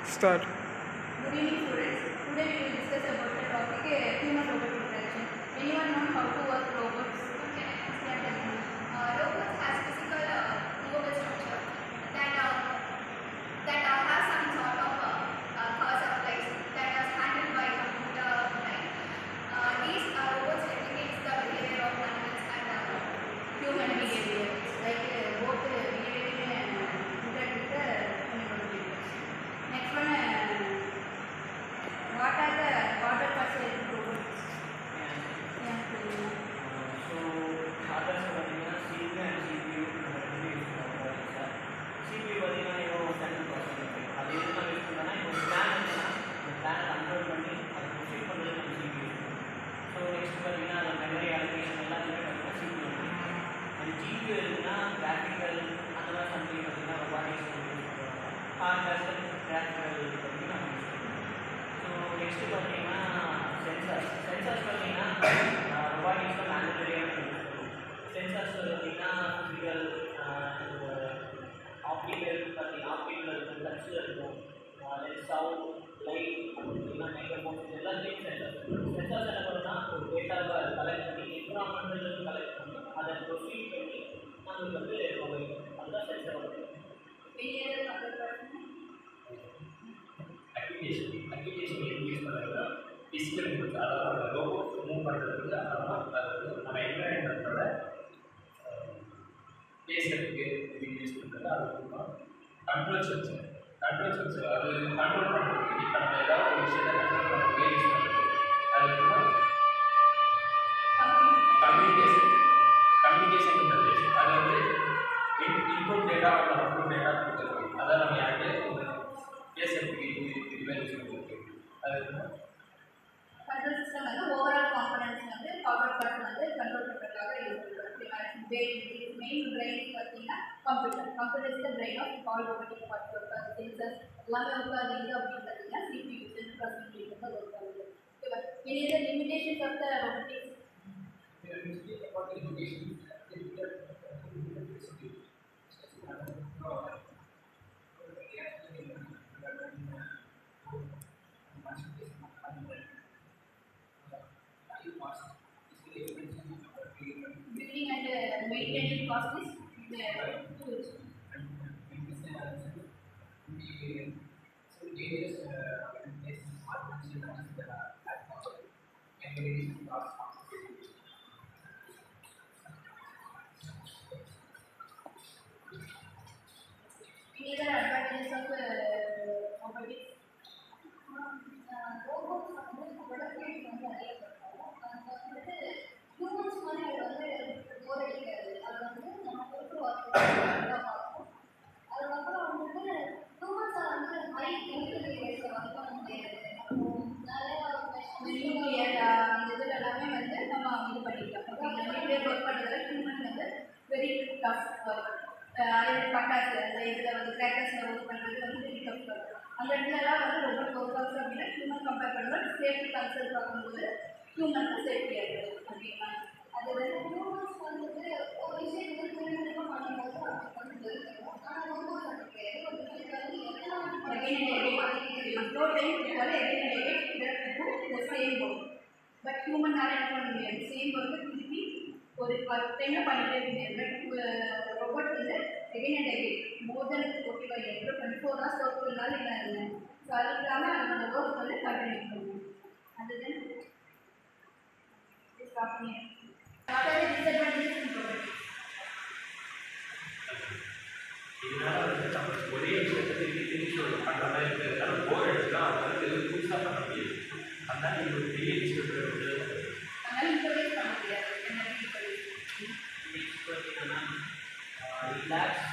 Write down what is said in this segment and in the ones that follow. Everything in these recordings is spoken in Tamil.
Start. Good evening, students. Today we will discuss about the topic human-robot interaction. Anyone know how to work robots? Okay, yeah, tell me. Robots has physical movable structure that has some sort of cause of life that is handled by computer mind. These robots replicate the behavior of animals and human behavior, like both behaving and interact with the human behavior. Next one, what are the order percentage robots? Yeah, So, others பார்த்தீங்கன்னா CPU and CPU ரெண்டு யூஸ் பண்ணுவாங்க. CPU பார்த்தீங்கன்னா ஏதோ சென்ட்ரல் ப்ராசஸர் இருக்குது. அது எது நம்ம யூஸ் பண்ணோம்னா இப்போ ஒரு பிளான் இருக்குன்னா அந்த பிளானை கண்ட்ரோல் பண்ணி அதை ப்ரொசீட் பண்ணுறது நம்ம CPU யூஸ் பண்ணுவோம். ஸோ நெக்ஸ்ட் பார்த்தீங்கன்னா அந்த மெமரி அலோகேஷன் எல்லாத்தையுமே பார்த்தீங்கன்னா CPU யூஸ் பண்ணுவோம். அந்த GPU இருக்குன்னா கிராஃபிக்கல் அந்த மாதிரி சம்திங் பார்த்தீங்கன்னா ரொபாட்டிக்ஸ் யூஸ் பண்ணுவாங்க. ஹார்ட்வேர் கிராஃபிக்கல் பார்த்தீங்கன்னா நம்ம யூஸ் பண்ணுவோம். ஸோ நெக்ஸ்ட் பார்த்தீங்கன்னா சென்சார்ஸ் பார்த்தீங்கன்னா ரொபாட்டிக்ஸில் மேண்டட்டரியாக இருக்கும். சென்சார்ஸ் பார்த்தீங்கன்னா ஃபிசிக்கல் ஆப்டிக்கல் பார்த்தீங்கன்னா ஆப்டிக்கல் இருக்கும், டச்சில் இருக்கும், தென் சவுண்ட், லைட் அப்படின்னா மைக்ரோஃபோன்ஸ் எல்லாத்தையும் சென்சார்ஸ் என்ன பண்ணுன்னா ஒரு டேட்டாவை கலெக்ட் பண்ணி என்விரான்மெண்ட்லேருந்து கலெக்ட் பண்ணி அதை ப்ரொசீட் பண்ணி நம்மளுக்கு வந்து ப்ரொவைட் பண்ணும். அதுதான் சென்சார் வந்து அப்ளிகேஷன் யூஸ் பண்ணுறதுனா ஃபிசிக்கல் மூவ்ஸ், அதாவது ரோபோட் மூவ் பண்ணுறதுக்கு அதாவது நம்ம என்விரான்மெண்ட்டோட பேசுறதுக்கு இது யூஸ் பண்ணுறது. அதுக்கப்புறம் கண்ட்ரோல் சென்சர் அது கண்ட்ரோல் பண்ணுறதுக்கு இப்போ நம்ம ஏதாவது ஒரு விஷயத்தை கண்ட்ரோல் பண்ணுறதுக்கு யூஸ் பண்ணுறது. அதுக்கப்புறம் கம்யூனிகேஷன் இன்டர்ஃபேஸ், அது வந்து இன்புட் டேட்டா மற்றும் அவுட்புட் டேட்டா கொடுக்குறது. அதை நம்ம யார்கிட்ட பேசுறதுக்கு இதுவே யூஸ் பண்ணுறது. அதுக்கப்புறம் கண்ட்ரோல் சிஸ்டம் வந்து ஓவரால் காம்பனன்ட்ஸ் வந்து பவர் பார்ட் வந்து கண்ட்ரோல் பண்ணுறதுக்காக யூஸ் பண்ணுறோம். மெயின் பிரெயின் பார்த்தீங்கன்னா computer is the brain of all robotic parts work. Sensors எல்லாமே ஒர்க் ஆகுது அப்படின்னு பார்த்தீங்கன்னா CPU சென்ட்ரல் ப்ராசஸிங் வந்து ஒர்க் ஆகுது. ஓகேவா? இனி இதர் limitations of the robotics. Building and maintaining cost is huge. Any other advantages of robotics? Robots வந்து productivity வந்து நிறைய பண்ணுறோம். அது வந்துட்டு ஹியூமன்ஸ் மாதிரி அது வந்து போர் அடிக்காது. அது வந்து நம்ம பொறுத்து ஒர்க் பார்ப்போம். அதுக்கப்புறம் வந்துட்டு ஹியூமன்ஸை வந்து ஹை இன்டெலிஜென்ஸை ஒர்க் பண்ண முடியாது. நிறையா நியூக்ளியர் அந்த இதில் எல்லாமே வந்து நம்ம இது பண்ணிக்கலாம். நியூக்ளியர் ஒர்க் பண்ணுறதுல ஹியூமன் வந்து வெரி டஃப் ஒர்க். பட்டாசு அந்த இதில் வந்து கிராக்கர்ஸில் ஒர்க் பண்ணுறது வந்து வெரி டஃப் ஒர்க். அந்த இடத்துலலாம் வந்து ரொம்ப ஒர்க் ஆகுது அப்படின்னா ஹியூமன் கம்பேர் பண்ணும்போது சேஃப்டி கன்சர்ன் பார்க்கும்போது ஹியூமனுக்கு சேஃப்டியாக இருக்குது அப்படின்னா அது வந்து ஹியூமன்ஸ் வந்துட்டு ஒரு விஷயம் வந்து திரும்ப பண்ணும்போது அவங்களுக்கு வந்து தெரிஞ்சுக்கணும். ஆனால் ரொம்ப பட் ஹியூமனால் என்ன பண்ண முடியாது, சேம் ஒர்க்கு திருப்பி ஒரு 10 டைமில் பண்ணிகிட்டே இருக்க முடியாது. பட் ரோபோட் வந்து again and again more than 24 hours work பண்ணாலும் என்ன இல்லை. ஸோ அதுக்காக அந்த ஒர்க் வந்து கண்டினியூ பண்ணுவோம். அதுதான் ஸ்டாப் பண்ணிடுறேன். இதனால வந்து நம்ம ஒரே விஷயத்தை திருப்பி பண்ணுற மாதிரி இருக்குது. அதனால போர் எடுத்துனா அவங்க வந்து புதுசாக பண்ண முடியாது. அதனால இது ஒரு பெரிய விஷயம். அதனால இன்டர்வியூஸ் பண்ண முடியாது. நெக்ஸ்ட் பார்த்தீங்கன்னா relax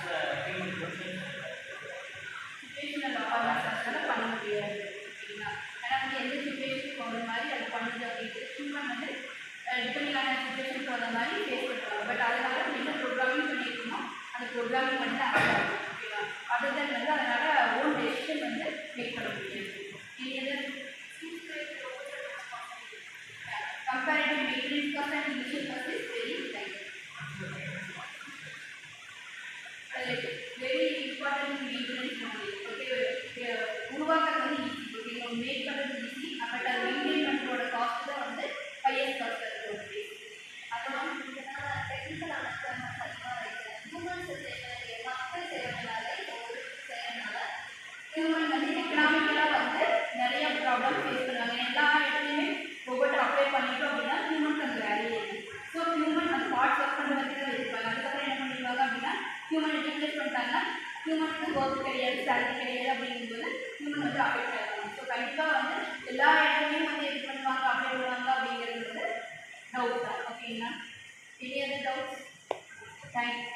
human process situational awareness பண்ண முடியாது அப்படின்னா ஏன்னா வந்து எந்த சுச்சுவேஷனுக்கு போகிற மாதிரி அது பண்ணுது அப்படின்ட்டு ஹியூமன் வந்து டிபெண்டிங்கான சுச்சுவேஷனுக்கு போகிற மாதிரி ஃபேஸ் பண்ணுறாங்க. பட் அதனால நம்ம என்ன ப்ரோக்ராமிங் பண்ணியிருக்கோம் அந்த ப்ரோக்ராமிங் வந்து ஆகும். ஓகேவா? அதுதான் வந்து அதனால் ஓன் டெசிஷன் வந்து மேக் பண்ண முடியாது. Comparative maintenance cost and initial cost is very light. Very important maintenance உருவாக்க மேக் பண்ணுறது ஈஸி, பட் அது மெயின்டைன் பண்ணுறோட காஸ்ட் தான் வந்து ஹையஸ்ட் காஸ்ட் இருக்குது. அப்புறம் டெக்னிக்கல் அண்டர்ஸ்டாண்டிங் அதிகமாக இருக்குது. ஹியூமன் சொசைட்டி மக்கள் செய்யறதுனால செய்யறதுனால ஹியூமன் வந்து எக்கனாமிக்கலாக வந்து நிறைய ப்ராப்ளம் ஃபேஸ் பண்ணுவாங்க. எல்லா இடத்துலையுமே ரோபோட்டை அப்ளை பண்ணிட்டோம் அப்படின்னா ஹியூமனுக்கு அந்த வேலையே இல்லை. ஸோ ஹியூமன் அந்த பார்ட்ஸ் ஒர்க் பண்ணுற வரைக்கும் தான் வச்சுருப்பாங்க. அதுக்கப்புறம் என்ன பண்ணிடுவாங்க அப்படின்னா ஹியூமனை ரிப்ளேஸ் பண்ணிட்டாங்கன்னா ஹியூமனுக்கு ஒர்க் கிடையாது, சேலரி கிடையாது அப்படிங்கும்போது ஹியூமன் வந்து அஃபெக்ட் ஆகிடுவாங்க. ஸோ கண்டிப்பாக வந்து எல்லா இடத்துலையும் வந்து இது பண்ணுவாங்க அப்ளை பண்ணுவாங்க அப்படிங்கிறது வந்து டவுட் தான். ஓகேங்களா? Any other doubts? தேங்க்யூ.